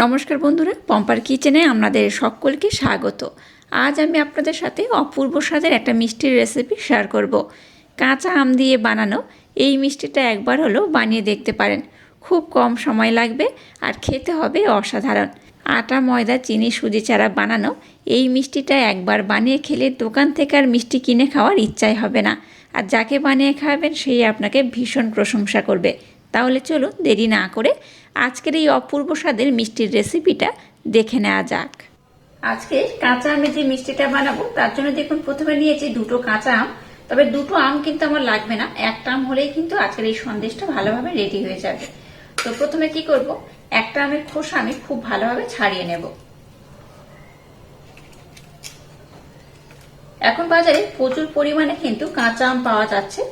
নমস্কার বন্ধুরা, পম্পার কিচেনে আপনাদের সকলকে স্বাগত। আজ আমি আপনাদের সাথে অপূর্ব স্বাদের একটা মিষ্টির রেসিপি শেয়ার করব। কাঁচা আম দিয়ে বানানো এই মিষ্টিটা একবার হলেও বানিয়ে দেখতে পারেন। খুব কম সময় লাগবে আর খেতে হবে অসাধারণ। আটা, ময়দা, চিনি, সুজি ছাড়া বানানো এই মিষ্টিটা একবার বানিয়ে খেলে দোকান থেকে আর মিষ্টি কিনে খাওয়ার ইচ্ছাই হবে না। আর যাকে বানিয়ে খাওয়াবেন সেই আপনাকে ভীষণ প্রশংসা করবে। তাহলে চলুন দেরি না করে আজকের এই অপূর্ব স্বাদের মিষ্টির রেসিপিটা দেখে নেওয়া যাক। আজকে কাঁচা আমে যে মিষ্টিটা বানাবো তার জন্য দেখুন প্রথমে নিয়েছি দুটো কাঁচা আম। তবে দুটো আম কিন্তু আমার লাগবে না, একটা আম হলেই কিন্তু আজকের এই সন্দেশটা ভালোভাবে রেডি হয়ে যাবে। তো প্রথমে কি করব, একটা আমের খোসা আমি খুব ভালোভাবে ছাড়িয়ে নেব। এখন বাজারে প্রচুর পরিমাণে কিন্তু কাঁচা আম পাওয়া যাচ্ছে,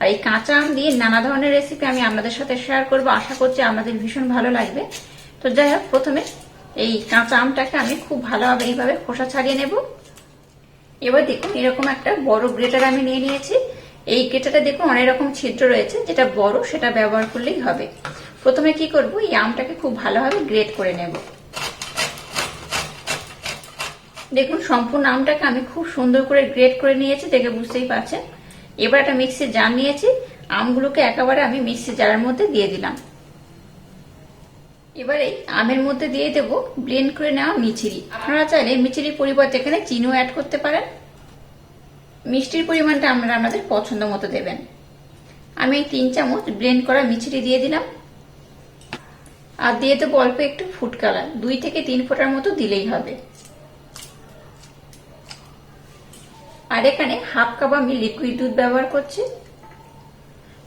আর এই কাঁচা আম দিয়ে নানা ধরনের রেসিপি আমি আপনাদের সাথে শেয়ার করব। আশা করছি আপনাদের ভীষণ ভালো লাগবে। তো যাই হোক, প্রথমে এই কাঁচা আমটাকে আমি খুব ভালোভাবে এইভাবে খোসা ছাড়িয়ে নেব। এবার দেখুন এরকম একটা বড় গ্রেটার আমি নিয়ে নিয়েছি। এই গ্রেটারে দেখুন অনেক রকম ছিদ্র রয়েছে, যেটা বড় সেটা ব্যবহার করলেই হবে। প্রথমে কি করব, এই আমটাকে খুব ভালোভাবে গ্রেট করে নেব। দেখুন সম্পূর্ণ আমটাকে আমি খুব সুন্দর করে গ্রেট করে নিয়েছি, দেখে বুঝতেই পারছেন। এবার একটা মিক্সির জার নিয়েছি, আমগুলোকে একেবারে আমি মিক্সির জারের মধ্যে দিয়ে দিলাম। এবারে আমের মধ্যে দিয়ে দেব ব্লেন্ড করে নেওয়া মিছরি। আপনারা চাইলে মিছরির পরিবর্তে এখানে চিনিও অ্যাড করতে পারেন। মিষ্টির পরিমাণটা আপনারা আপনাদের পছন্দ মতো দেবেন। আমি এই 3 চামচ ব্লেন্ড করা মিছরি দিয়ে দিলাম, আর দিয়ে দেবো অল্প একটু ফুড কালার, 2 থেকে 3 ফোঁটার মতো দিলেই হবে। আর এখানে হাফ কাপ আমি লিকুইড দুধ ব্যবহার করছি।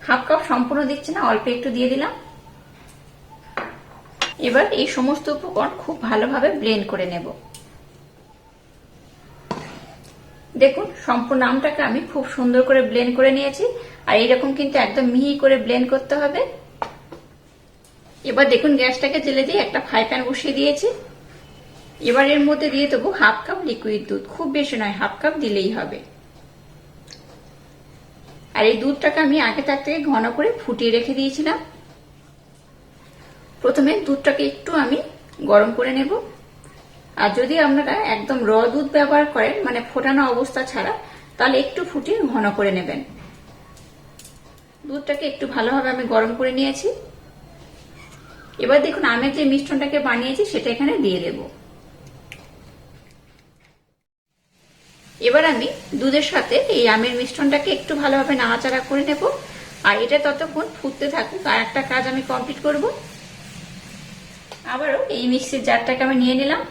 হাফ কাপ সম্পূর্ণ দিচ্ছি না, অল্প একটু দিয়ে দিলাম। এবার এই সমস্ত উপকরণ খুব ভালোভাবে ব্লেন্ড করে নেব। দেখুন সম্পূর্ণ আমটাকে আমি খুব সুন্দর করে ব্লেন্ড করে নিয়েছি, আর এইরকম কিন্তু একদম মিহি করে ব্লেন্ড করতে হবে। এবার দেখুন গ্যাসটাকে জেলে দিয়ে একটা ফ্রাই প্যান বসিয়ে দিয়েছি। এবার এর মধ্যে দিয়ে দেবো হাফ কাপ লিকুইড দুধ, খুব বেশি নয়, হাফ কাপ দিলেই হবে। আর এই দুধটাকে আমি আগে থাক থেকে ঘন করে ফুটিয়ে রেখে দিয়েছিলাম। প্রথমে দুধটাকে একটু আমি গরম করে নেব। আর যদি আপনারা একদম র দুধ ব্যবহার করেন, মানে ফোটানো অবস্থা ছাড়া, তাহলে একটু ফুটিয়ে ঘন করে নেবেন। দুধটাকে একটু ভালোভাবে আমি গরম করে নিয়েছি। এবার দেখুন আমের যে মিশ্রণটাকে বানিয়েছি সেটা এখানে দিয়ে দেব। এবার আমি দুধের সাথে এই আমের মিশ্রণটাকে একটু ভালোভাবে নাড়াচাড়া করে নেব। আর এটা ততক্ষণ ফুটতে থাকুক, আর একটা কাজ আমি কমপ্লিট করব। আবারও এই মিক্সির জারটাকে আমি নিয়ে নিলাম।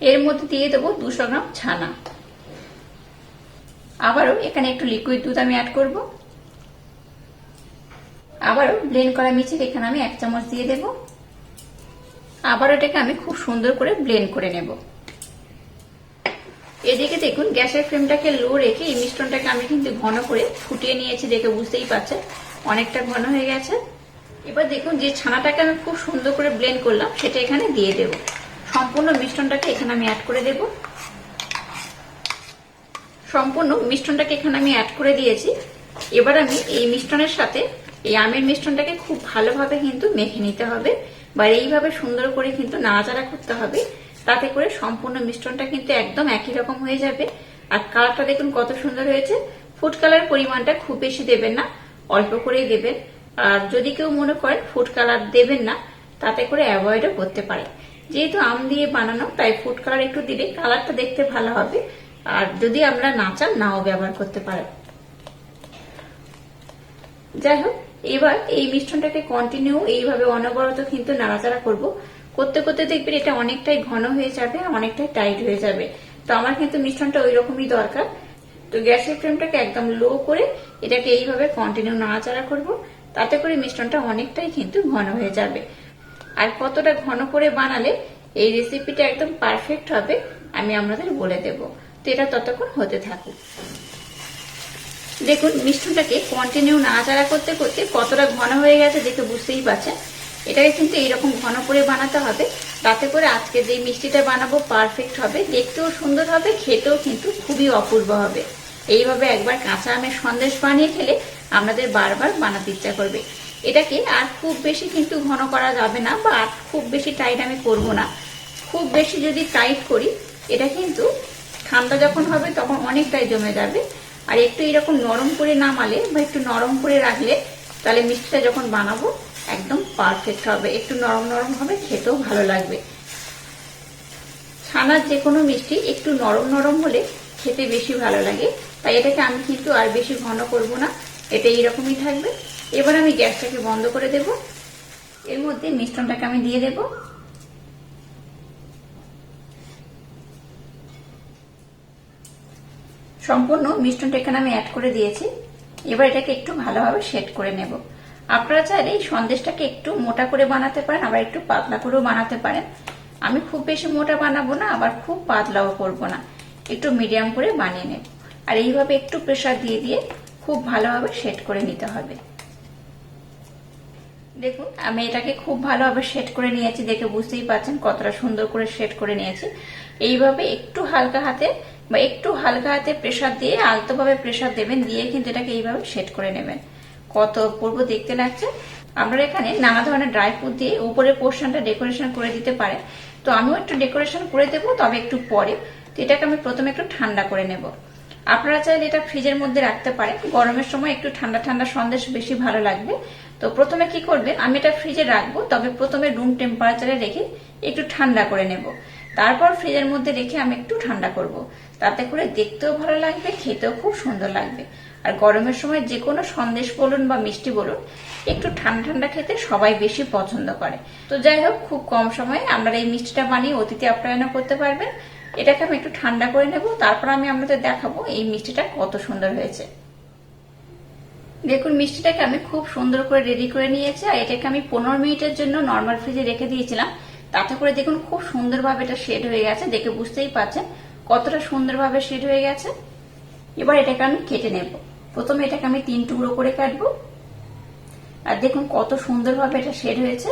এর মধ্যে দিয়ে দেবো 200 গ্রাম ছানা। আবারও এখানে একটু লিকুইড দুধ আমি অ্যাড করব। আবারও ব্লেন্ড করা মিছরি এখানে আমি 1 চামচ দিয়ে দেব। আবারও এটাকে আমি খুব সুন্দর করে ব্লেন্ড করে নেব। এদিকে দেখুন গ্যাসের ফ্লেমটাকে লো রেখে এই মিশ্রণটাকে আমি কিন্তু ঘন করে ফুটিয়ে নিয়েছি, দেখে বুঝতেই পারছেন অনেকটা ঘন হয়ে গেছে। এবার দেখুন যে ছানাটাকে আমি খুব সুন্দর করে ব্লেন্ড করলাম সেটা এখানে দিয়ে দেব। সম্পূর্ণ মিশ্রণটাকে এখানে আমি অ্যাড করে দেব। সম্পূর্ণ মিশ্রণটাকে এখানে আমি অ্যাড করে দিয়েছি। এবার আমি এই মিশ্রণের সাথে এই আমের মিশ্রণটাকে খুব ভালোভাবে কিন্তু মেখে নিতে হবে, বা এইভাবে সুন্দর করে কিন্তু নাড়াচাড়া করতে হবে। তাতে করে সম্পূর্ণ মিশ্রণটা কিন্তু একদম একই রকম হয়ে যাবে। আর কালারটা দেখুন কত সুন্দর হয়েছে। ফুড কালার পরিমাণটা খুব বেশি দেবেন না, অল্প করেই দেবেন। আর যদি কেউ মনে করেন ফুড কালার দেবেন না, তাতে করে অ্যাভয়েডও করতে পারে। যেহেতু আম দিয়ে বানানো, তাই ফুড কালার একটু দিলে কালারটা দেখতে ভালো হবে। আর যদি আমরা না চান, নাও ব্যবহার করতে পারেন। যাই হোক, এবার এই মিশ্রণটাকে কন্টিনিউ এইভাবে অনবরত কিন্তু নাড়াচাড়া করব। করতে করতে দেখবেন এটা অনেকটাই ঘন হয়ে যাবে, অনেকটাই টাইট হয়ে যাবে। তো আমার কিন্তু মিশ্রণটা ওই রকমই দরকার। তো গ্যাসের ফ্লেমটাকে একদম লো করে এটাকে এইভাবে কন্টিনিউ নাড়াচাড়া করব। তাতে করে মিশ্রণটা অনেকটাই কিন্তু ঘন হয়ে যাবে। আর কতটা ঘন করে বানালে এই রেসিপিটা একদম পারফেক্ট হবে আমি আপনাদের বলে দেব। তো এটা ততক্ষণ হতে থাকুক। দেখুন মিশ্রণটাকে কন্টিনিউ নাড়াচাড়া করতে করতে কতটা ঘন হয়ে গেছে দেখে বুঝতেই পারছেন। এটাকে কিন্তু এইরকম ঘন করে বানাতে হবে, তাতে করে আজকে যে মিষ্টিটা বানাবো পারফেক্ট হবে, দেখতেও সুন্দর হবে, খেতেও কিন্তু খুবই অপূর্ব হবে। এইভাবে একবার কাঁচা আমের সন্দেশ বানিয়ে খেলে আপনাদের বারবার বানাতে ইচ্ছা করবে। এটাকে আর খুব বেশি কিন্তু ঘন করা যাবে না, বা আর খুব বেশি টাইট আমি করব না। খুব বেশি যদি টাইট করি এটা কিন্তু ঠান্ডা যখন হবে তখন অনেকটাই জমে যাবে। আর একটু এরকম নরম করে নামালে বা একটু নরম করে রাখলে তাহলে মিষ্টিটা যখন বানাবো একদম পারফেক্ট হবে, একটু নরম নরম হবে, খেতেও ভালো লাগবে। ছানার যে কোনো মিষ্টি একটু নরম নরম হলে খেতে বেশি ভালো লাগে, তাই এটাকে আমি কিন্তু আর বেশি ঘন করব না, এটা এইরকমই থাকবে। এবার আমি গ্যাসটাকে বন্ধ করে দেব। এর মধ্যে মিশ্রণটাকে আমি দিয়ে দেব। সম্পূর্ণ মিশ্রণটা এখানে আমি অ্যাড করে দিয়েছি। এবার এটাকে একটু ভালোভাবে সেট করে নেব। আপনারা চাইলে এই সন্দেশটাকে একটু মোটা করে বানাতে পারেন, আবার একটু পাতলা করেও বানাতে পারেন। আমি খুব বেশি মোটা বানাবো না, আবার খুব পাতলাও করবো না, একটু মিডিয়াম করে বানিয়ে নেব। আর এইভাবে একটু প্রেসার দিয়ে দিয়ে খুব ভালোভাবে সেট করে নিতে হবে। দেখুন আমি এটাকে খুব ভালোভাবে সেট করে নিয়েছি, দেখে বুঝতেই পারছেন কতটা সুন্দর করে সেট করে নিয়েছি। এইভাবে একটু হালকা হাতে প্রেসার দিয়ে আলতোভাবে প্রেসার দেবেন, দিয়ে কিন্তু এটাকে এইভাবে সেট করে নেবেন। কত অপূর্ব দেখতে লাগছে। আমরা এখানে নানা ধরনের ড্রাই ফ্রুট দিয়ে উপরের পোর্শনটা ডেকোরেশন করে দিতে পারেন, তো আমিও একটু ডেকোরেশন করে দেবো, তবে একটু পরে। তো এটাকে আমি প্রথমে একটু ঠান্ডা করে নেব। আপনারা চাইলে এটা ফ্রিজের মধ্যে রাখতে পারেন, গরমের সময় একটু ঠান্ডা ঠান্ডা সন্দেশ বেশি ভালো লাগবে। তো প্রথমে কি করবেন, আমি এটা ফ্রিজে রাখবো, তবে প্রথমে রুম টেম্পারেচারে রেখে একটু ঠান্ডা করে নেব। তারপর ফ্রিজের মধ্যে রেখে আমি একটু ঠান্ডা করব, তাতে করে দেখতেও ভালো লাগবে, খেতেও খুব সুন্দর লাগবে। আর গরমের সময় যে কোনো সন্দেশ বলুন বা মিষ্টি বলুন, একটু ঠান্ডা ঠান্ডা খেতে সবাই বেশি পছন্দ করে। তো যাই হোক, খুব কম সময়ে আপনারা এই মিষ্টিটা বানিয়ে অতিথি আপ্যায়ন করতে পারবেন। এটাকে আমি একটু ঠান্ডা করে নেব, তারপর আমি আপনাদের দেখাবো এই মিষ্টিটা কত সুন্দর হয়েছে। দেখুন মিষ্টিটাকে আমি খুব সুন্দর করে রেডি করে নিয়েছি, আর এটাকে আমি 15 মিনিটের জন্য নর্মাল ফ্রিজে রেখে দিয়েছিলাম। তাতে করে দেখুন খুব সুন্দরভাবে এটা শেড হয়ে গেছে, দেখে বুঝতেই পারছেন কতটা সুন্দরভাবে শেড হয়ে গেছে। এবার এটাকে আমি কেটে নেব। প্রথমে এটাকে আমি 3 টুকরো করে কাটবো। আর দেখুন কত সুন্দরভাবে এটা শেড হয়েছে।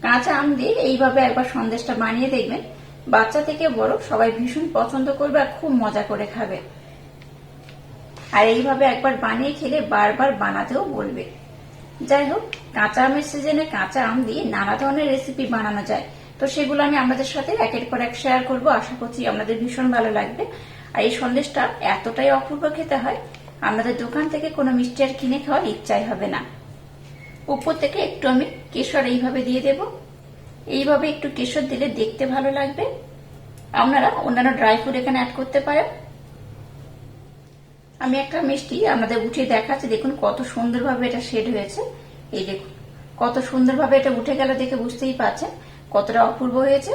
কাঁচা আম দিয়ে এইভাবে একবার সন্দেশটা বানিয়ে দেখবেন, বাচ্চা থেকে বড় সবাই ভীষণ পছন্দ করবে আর খুব মজা করে খাবে। আর এইভাবে একবার বানিয়ে খেলে বারবার বানাতেও বলবে। যাই হোক, কাঁচা আমের সিজনে কাঁচা আম দিয়ে নানা ধরনের রেসিপি বানানো যায়, তো সেগুলো আমি আপনাদের সাথে একের পর এক শেয়ার করবো। আশা করছি আপনাদের ভীষণ ভালো লাগবে। আর এই সন্দেশটা এতটাই অপূর্ব খেতে হয়, আপনাদের দোকান থেকে কোনো মিষ্টি আর কিনে খাওয়ার ইচ্ছাই হবে না। উপর থেকে একটু আমি কেশর এইভাবে দিয়ে দেব। এইভাবে একটু কেশর দিলে দেখতে ভালো লাগবে। আপনারা অন্যান্য ড্রাই ফ্রুট এখানে অ্যাড করতে পারেন। আমি একটা মিষ্টি আপনাদের উঠিয়ে দেখাচ্ছি, দেখুন কত সুন্দরভাবে এটা শেড হয়েছে। এই দেখুন কত সুন্দরভাবে এটা উঠে গেল, দেখে বুঝতেই পারছেন কতটা অপূর্ব হয়েছে।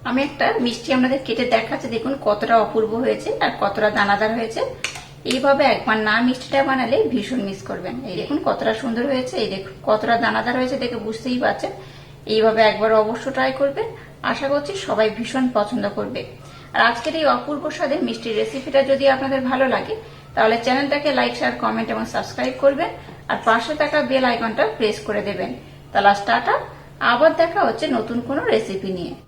আমি একটা মিষ্টি আপনাদের কেটে দেখাচ্ছি, দেখুন কতটা অপূর্ব হয়েছে আর কতটা দানাদার হয়েছে। এইভাবে একবার না মিষ্টিটা বানালে ভীষণ মিস করবেন। এই দেখুন কতটা সুন্দর হয়েছে, এই দেখুন কতটা দানাদার হয়েছে, দেখে বুঝতেই পারছেন। এইভাবে একবার অবশ্য ট্রাই করবেন, আশা করছি সবাই ভীষণ পছন্দ করবে। আর আজকের এই অপূর্ব স্বাদের মিষ্টির রেসিপিটা যদি আপনাদের ভালো লাগে, তাহলে চ্যানেলটাকে লাইক, শেয়ার, কমেন্ট এবং সাবস্ক্রাইব করবেন, আর পাশে থাকা বেল আইকনটা প্রেস করে দেবেন। তাহলে টাটা, আবার দেখা হচ্ছে নতুন কোনো রেসিপি নিয়ে।